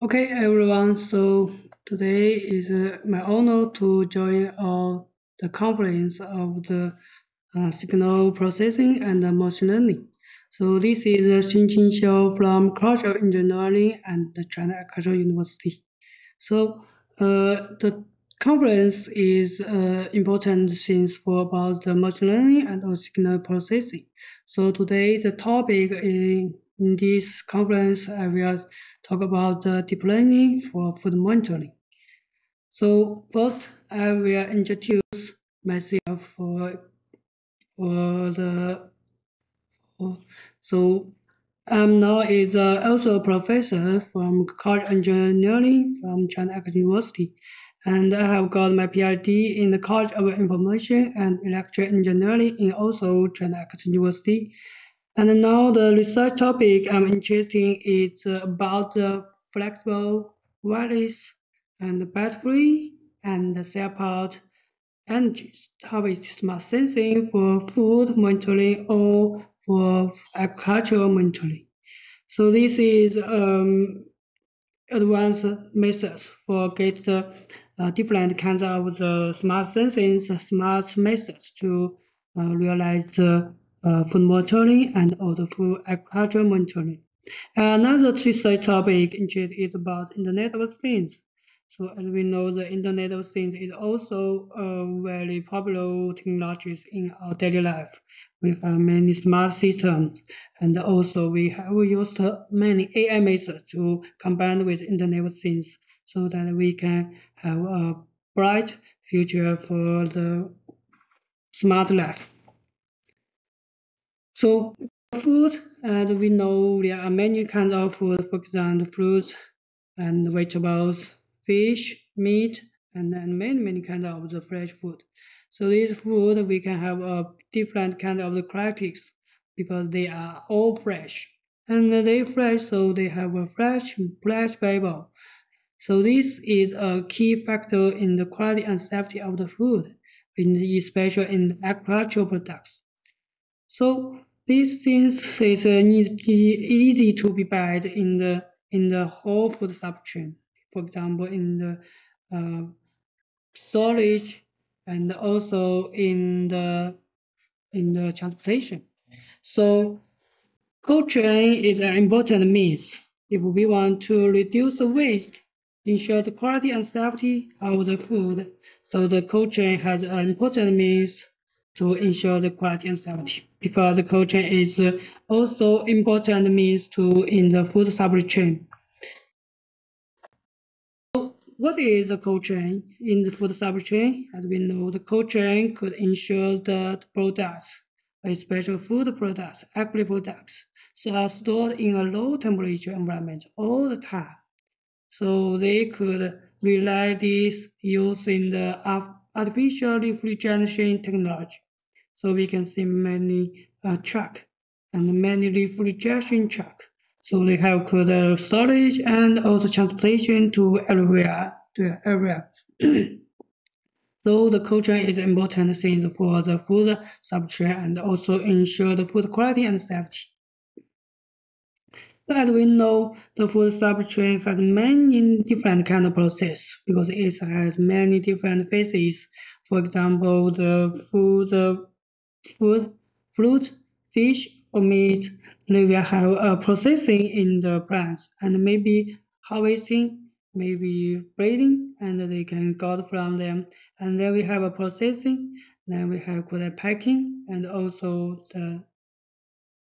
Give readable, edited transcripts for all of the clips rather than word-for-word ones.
Okay, everyone. So today is my honor to join the conference of the signal processing and machine learning. So this is Xingqing Xiao from Cultural Engineering and the China Agricultural University. So the conference is important since for about the machine learning and also signal processing. So today the topic in this conference I will talk about the deep learning for food monitoring. So first I will introduce myself for the for, so I'm now is also a professor from College Engineering from China Agricultural University, and I have got my PhD in the College of Information and Electrical Engineering in also China Agricultural University. And now the research topic I'm interested in is about the flexible, wireless, and battery and self-powered energy harvest smart sensing for food monitoring or for agricultural monitoring. So this is advanced methods for get the different kinds of the smart sensing, smart methods to realize the food monitoring and also food agricultural monitoring. Another research topic is about Internet of Things. So as we know, the Internet of Things is also a very popular technologies in our daily life. We have many smart systems, and also we have used many AI methods to combine with Internet of Things so that we can have a bright future for the smart life. So food, and we know there are many kinds of food, for example, fruits and vegetables, fish, meat, and many kinds of the fresh food. So this food we can have a different kind of the characteristics because they are all fresh. And they fresh, so they have a fresh label. So this is a key factor in the quality and safety of the food, especially in agricultural products. So these things is easy to be bad in the whole food supply chain. For example, in the storage and also in the transportation. So cold chain is an important means if we want to reduce the waste, ensure the quality and safety of the food. So the cold chain has an important means to ensure the quality and safety because the cold chain is also important means to in the food supply chain. What is the cold chain in the food supply chain? As we know, the cold chain could ensure that products, especially food products, agri products, so are stored in a low temperature environment all the time. So they could rely this using the artificial refrigeration technology. So we can see many truck and many refrigeration truck. So they have good storage and also transportation to everywhere. So the culture is important thing for the food supply and also ensure the food quality and safety. But as we know, the food supply chain has many different kind of process because it has many different phases. For example, the food, fruit, fish, or meat, they will have a processing in the plants and maybe harvesting, maybe breeding, and they can got from them. And then we have a processing, then we have good packing, and also the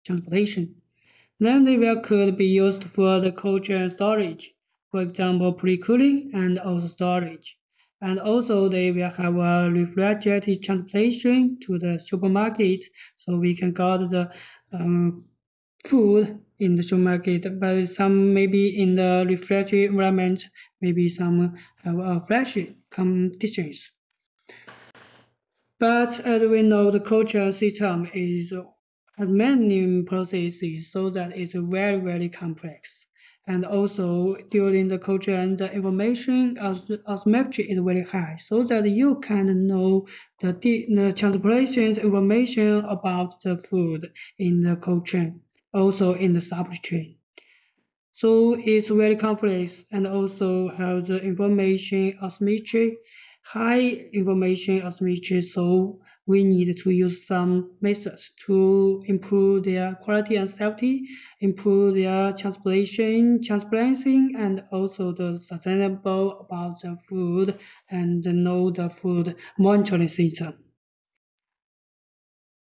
transportation. Then they will could be used for the cold chain storage, for example, pre-cooling and also storage. And also they will have a refrigerated transportation to the supermarket, so we can get the food in the supermarket, but some maybe in the refrigerated environment, maybe some have a fresh conditions. But as we know, the culture system is has many processes, so that it's very complex. And also during the culture and the information asymmetry is very high, so that you can know the transportation information about the food in the cold chain, also in the supply chain. So it's very complex and also have the information asymmetry, high information asymmetry. So we need to use some methods to improve their quality and safety, improve their transparency, and also the sustainable about the food and know the food monitoring system.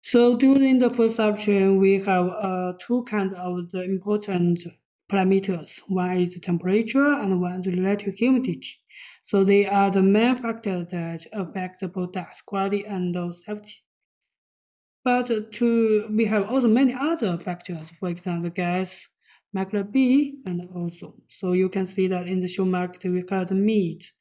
So during the food subtraction, we have two kinds of the important parameters. One is the temperature and one is relative humidity. So they are the main factors that affect the product's quality and safety. But we have also many other factors, for example, gas, microbe, and also. So you can see that in the supermarket we got meat,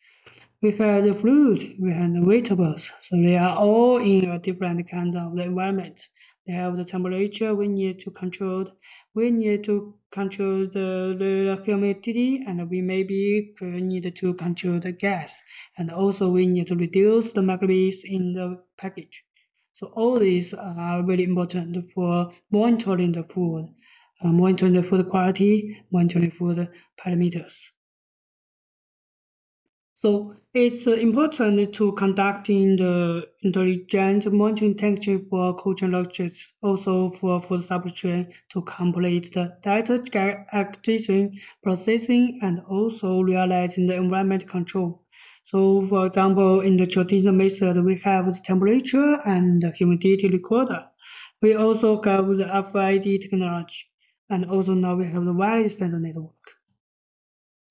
we had the fruit, we had the vegetables. So they are all in a different kind of the environment. They have the temperature we need to control. We need to control the humidity, and we maybe need to control the gas. And also we need to reduce the microbes in the package. So all these are very important for monitoring the food, monitoring the food quality, monitoring food parameters. So it's important to conducting the intelligent monitoring technique for cold chain logistics, also for food supply chain to complete the data acquisition, processing, and also realizing the environment control. So for example, in the traditional method, we have the temperature and the humidity recorder. We also have the RFID technology, and also now we have the wireless sensor network.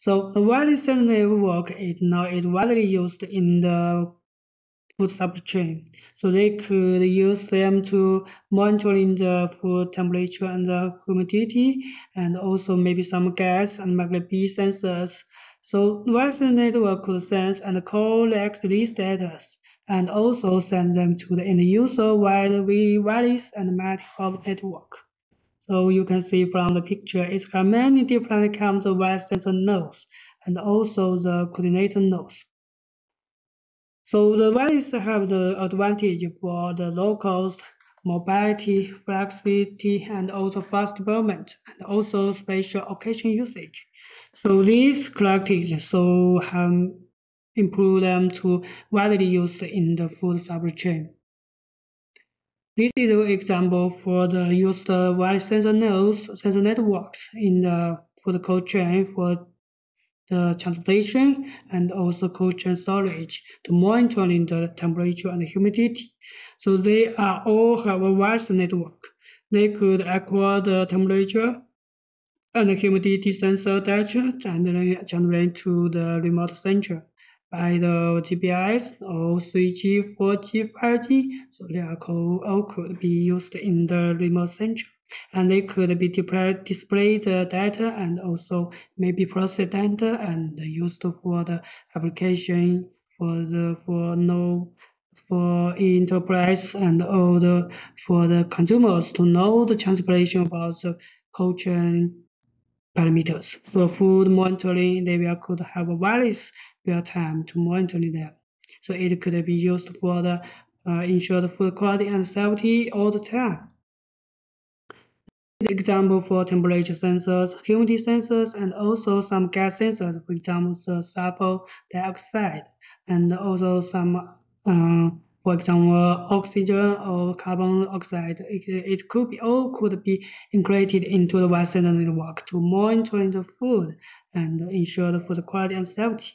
So the wireless sensor network is widely used in the food supply chain. So they could use them to monitoring the food temperature and the humidity, and also maybe some gas and microbe sensors. So the wireless network could sense and collect these data and also send them to the end user via the wireless and multi-hub network. So you can see from the picture, it has many different kinds of wireless sensor nodes and also the coordinator nodes. So the wireless have the advantage for the low cost, mobility, flexibility, and also fast development, and also special occasion usage. So these characteristics so have improved them to widely used in the food supply chain. This is an example for the used wireless sensor nodes, sensor networks in the for the cold chain for the transportation and also cold chain storage to monitoring the temperature and humidity. So they are all have a wireless network. They could acquire the temperature and the humidity sensor data and generate to the remote center by the GPS or 3G, 4G, 5G. So they are all could be used in the remote center. And they could be display the data and also maybe process data and used for the application for enterprise and all the for the consumers to know the translation about the cold chain parameters. For food monitoring, they could have a wireless real time to monitor them. So it could be used for the ensure the food quality and safety all the time. Example for temperature sensors, humidity sensors, and also some gas sensors, for example, the sulfur dioxide, and also some, for example, oxygen or carbon oxide. It could be all could be integrated into the wireless sensor network to monitor the food and ensure the food quality and safety.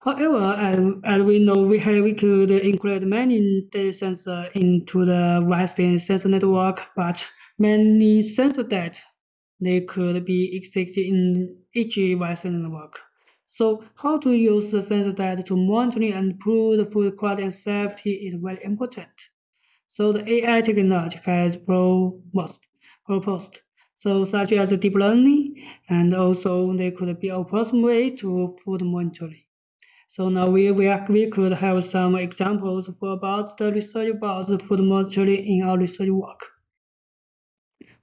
However, as we know, we could include many data sensors into the wireless sensor network, but many sensor data they could be existed in each wireless sensor network. So how to use the sensor data to monitor and improve the food quality and safety is very important. So the AI technology has proposed. So such as deep learning, and also they could be a possible way to food monitoring. So now we could have some examples for about the research about the food monitoring in our research work.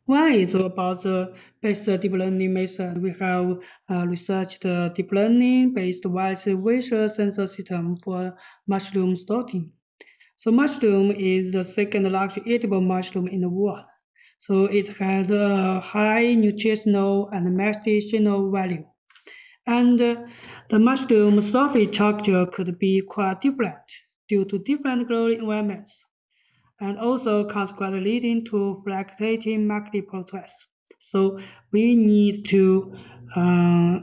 One is about the based deep learning method. We have researched the deep learning based wireless visual sensor system for mushroom sorting. So mushroom is the second largest edible mushroom in the world. So it has a high nutritional and medicinal value. And the mushroom surface structure could be quite different due to different growing environments, and also consequently leading to fluctuating market process. So we need to,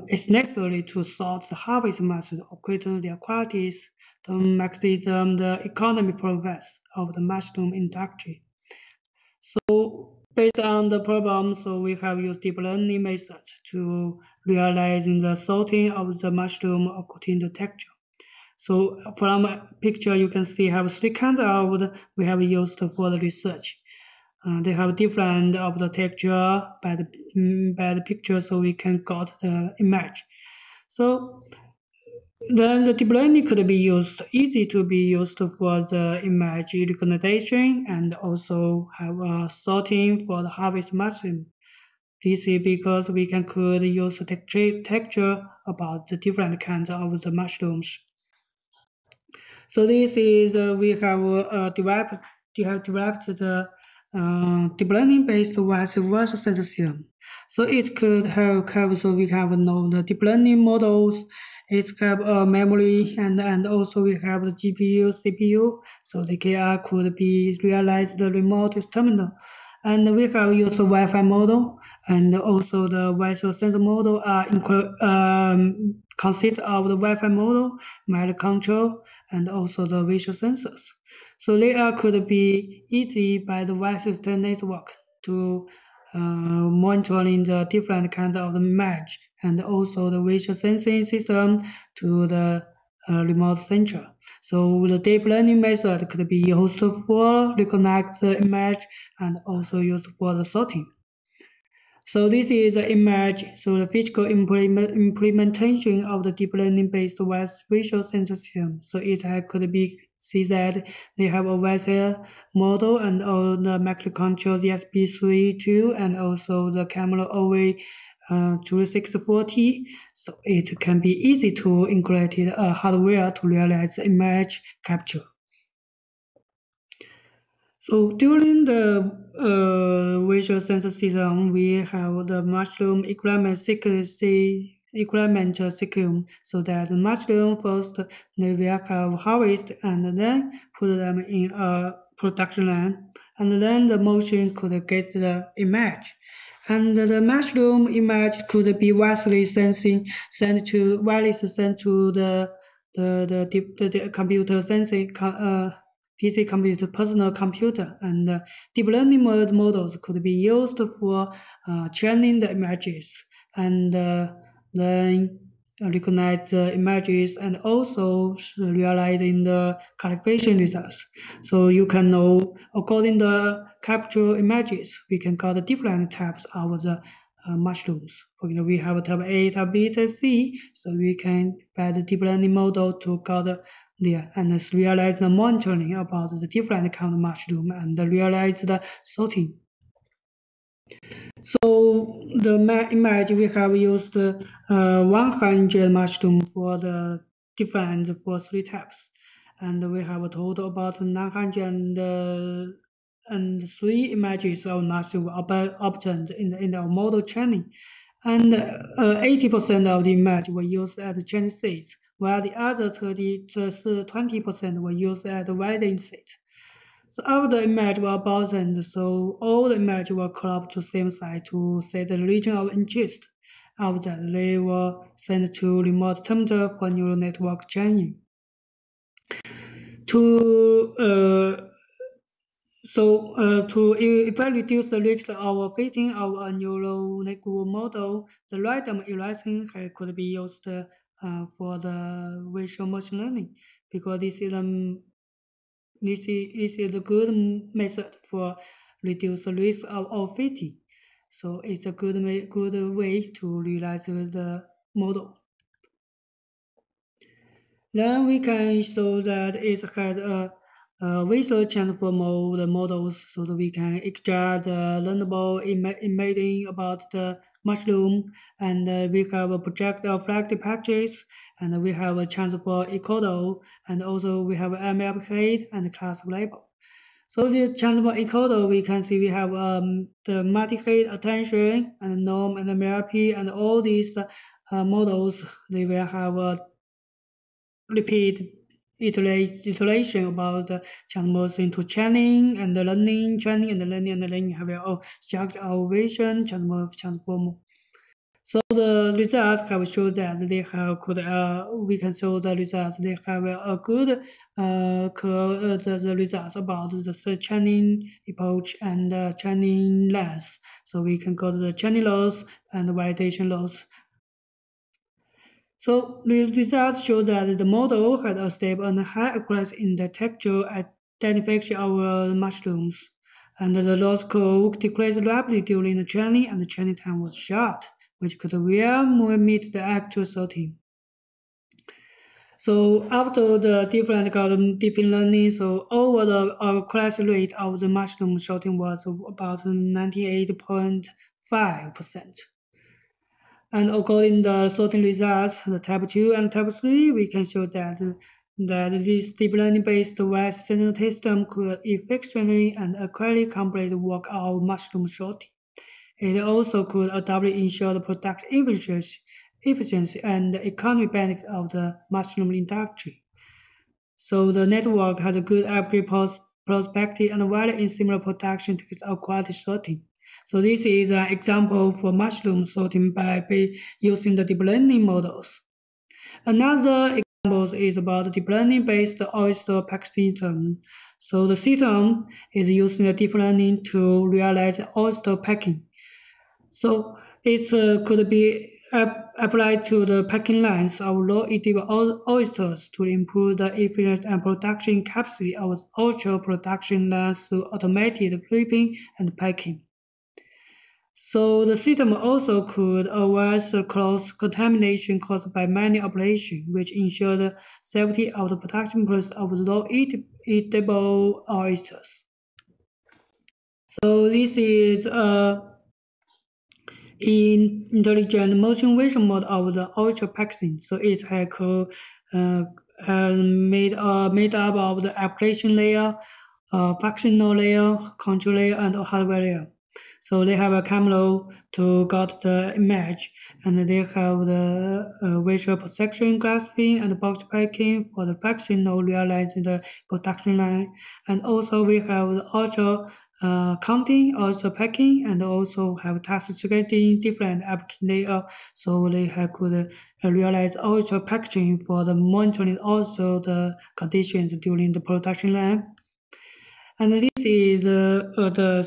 it's necessary to sort the harvest method according to their qualities to maximize the economic progress of the mushroom industry. So based on the problem, so we have used deep learning methods to realize the sorting of the mushroom according to texture. So from a picture, you can see have three kinds of we have used for the research. They have different of the texture by the picture, so we can got the image. So then the deep learning could be used easy to be used for the image recognition and also have a sorting for the harvest mushroom. This is because we could use the texture about the different kinds of the mushrooms. So this is we have developed the deep learning based vice versa sensor system. So it could have so we have know the deep learning models. It have a memory and also we have the GPU, CPU. So the KR could be realized the remote terminal. And we have used the Wi-Fi model and also the visual sensor model consist of the Wi-Fi model, mild control, and also the visual sensors. So they could be easy by the Wi-Fi network to monitoring the different kinds of the image and also the visual sensing system to the remote center. So the deep learning method could be used for recognize the image and also used for the sorting. So this is the image, so the physical implementation of the deep learning based visual sensor system. So it could be see that they have a visual model and all the microcontroller ESP32 and also the camera OV 2640. So it can be easy to integrate a hardware to realize image capture. So during the visual sensor system, we have the mushroom equipment sequence. So that the mushroom first they will have harvest and then put them in a production line, and then the machine could get the image. And the mushroom image could be wirelessly sent to the computer sensing PC computer, personal computer, and deep learning models could be used for training the images and then recognize the images and also realizing the calibration results. So you can know according to the capture images, we can got the different types of the mushrooms. For example, we have type A, type B, type C, so we can by the deep learning model to got there and realize the monitoring about the different kind of mushroom and realize the sorting. So the image we have used 100 mushroom for the different for three types, and we have a total about 903 images of mushroom obtained in the model training, and 80% of the image were used as training sets, while the other 20% were used as validating sets. So after the image were obtained, so all the images were clubbed to same site to set the region of interest. After that, they were sent to remote terminal for neural network training. If I reduce the risk of fitting of a neural network model, the random erasing could be used for the visual machine learning because this is a good method for reduce the risk of fitting. So it's a good way to realize the model. Then we can show that it has a visual transform the models so that we can extract the learnable embedding about the mushroom, and we have a project of flag packages, and we have a transfer encoder, and also we have ML head and class label. So this transform encoder, we can see we have the multi-hit attention and norm and the myopy and all these models. They will have a repeat iteration about the transformers into training and the learning, training and the learning and the learning have a structure of vision transform. So the results have shown that they have could we can show the results they have a good the results about the training approach and training length. So we can go to the training loss and validation loss. So the results show that the model had a stable and high accuracy in the texture identification of mushrooms, and the loss curve decreased rapidly during the training, and the training time was short, which could well meet the actual sorting. So after the different deep learning, so over the accuracy rate of the mushroom sorting was about 98.5%. And according to the sorting results, the type 2 and type 3, we can show that this deep learning-based voice sensor system could efficiently and accurately complete the work of mushroom sorting. It also could doubly ensure the product efficiency and the economic benefit of the mushroom industry. So the network has a good upgrade prospective and value in similar production techniques of quality sorting. So this is an example for mushroom sorting by using the deep learning models. Another example is about deep learning based oyster pack system. So the system is using the deep learning to realize oyster packing. So it could be applied to the packing lines of low-edible oysters to improve the efficiency and production capacity of oyster production lines through automated clipping and packing. So the system also could avoid cross-contamination caused by many operations, which ensure the safety of the production process of low-edible oysters. So this is intelligent motion vision mode of the oyster packaging. So it made up of the application layer, functional layer, control layer, and hardware layer. So they have a camera to get the image, and they have the visual perception grasping and box packing for the functional realizing the production line. And also we have the ultra counting, also packing, and also have task targeting different application layer. So they could realize also packaging for the monitoring also the conditions during the production line. And this is the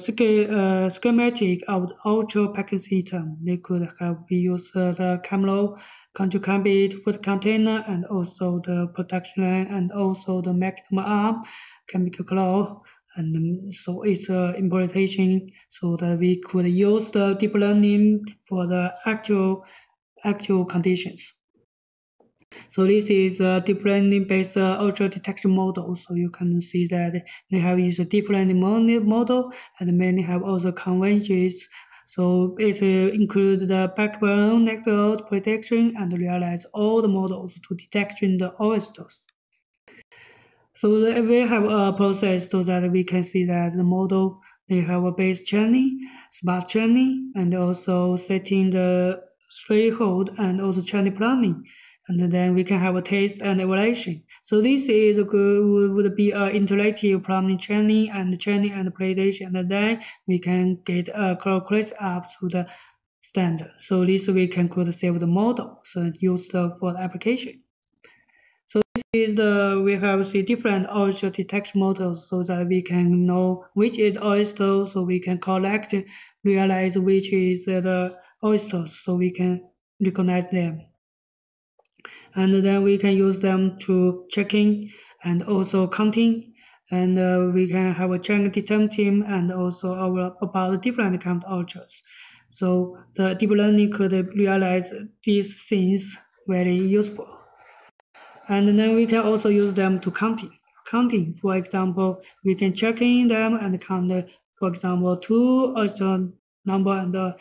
schematic of the ultra packing system. They could have be used the camera, control cabin, food container, and also the production line, and also the maximum arm, chemical claw. And so it's implementation so that we could use the deep learning for the actual conditions. So this is a deep learning based ultra detection model. So you can see that they have used a deep learning model and many have also conventions. So it includes the backbone network prediction and realize all the models to detection the oysters. So we have a process so that we can see that the model, they have a base training, smart training, and also setting the threshold and also training planning. And then we can have a test and evaluation. So this is would be an interactive planning training and validation. And then we can get a calculate up to the standard. So this we could save the model. So use for the application. So this is we have the different oyster detection models so that we can know which is oyster, so we can collect, realize which is the oysters, so we can recognize them. And then we can use them to checking and also counting. And we can have a training system team and also about different kind of oysters. So the deep learning could realize these things very useful. And then we can also use them to counting. For example, we can check in them and count, for example, 2 oyster number and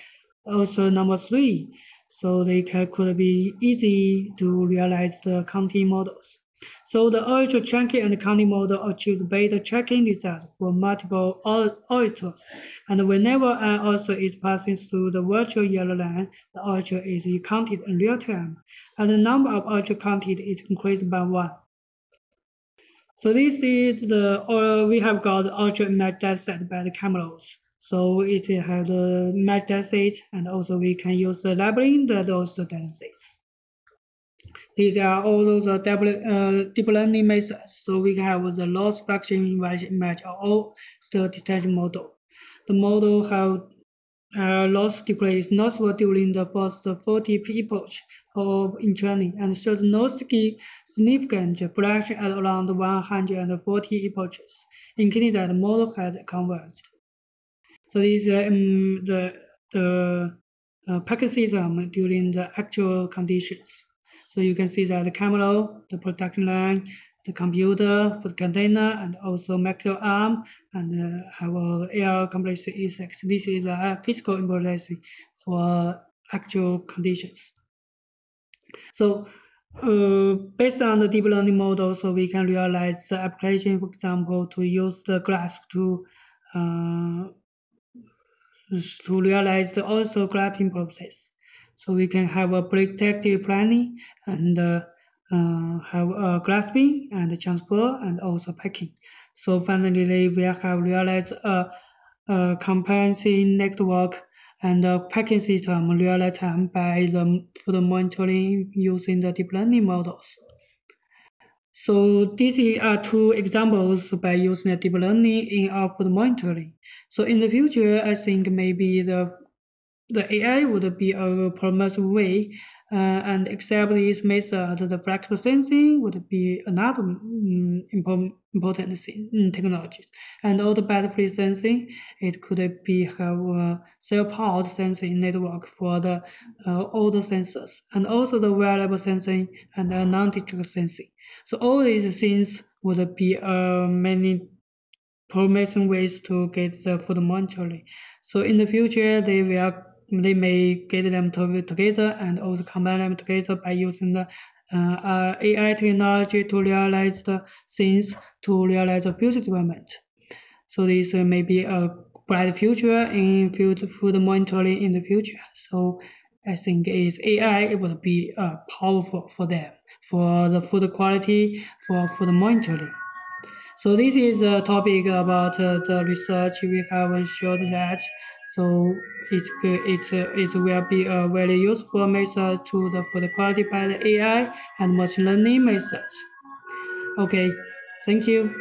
oyster number 3. So they could be easy to realize the counting models. So the original checking and counting model achieves better checking results for multiple orators. And whenever an orator is passing through the virtual yellow line, the orator is counted in real time, and the number of orators counted is increased by 1. So this is we have got the orator image dataset by the cameras. So it has the image dataset, and also we can use the labeling those datasets. These are all the deep learning methods. So we have the loss function evaluation image or the detection model. The model have loss decrease noticeable during the first 40 epochs of in training and shows no significant fraction at around 140 epochs, indicating that the model has converged. So this is the packet system during the actual conditions. So you can see that the camera, the production line, the computer for the container, and also mechanical arm, and have a air compressor effects. This is a physical implementation for actual conditions. So based on the deep learning model, so we can realize the application, for example, to use the glass to realize the also graphing process. So we can have a predictive planning and have a grasping and transfer and also packing. So finally, we have realized a comparison network and a packing system real time for the monitoring using the deep learning models. So these are two examples by using deep learning in our food monitoring. So in the future, I think maybe the AI would be a promising way, and except this method, the flexible sensing would be another important technologies. And all the battery sensing, it could be have a cell-powered sensing network for the all the sensors, and also the wearable sensing and non-digital sensing. So all these things would be many promising ways to get the food monitoring. So in the future, they may get them together and also combine them together by using the AI technology to realize the things, to realize the future development. So this may be a bright future in food monitoring in the future. So I think is AI it would be powerful for them, for the food quality, for food monitoring. So this is a topic about the research we have showed that. So it will be a very useful method for the quality by the AI and machine learning methods. Okay, thank you.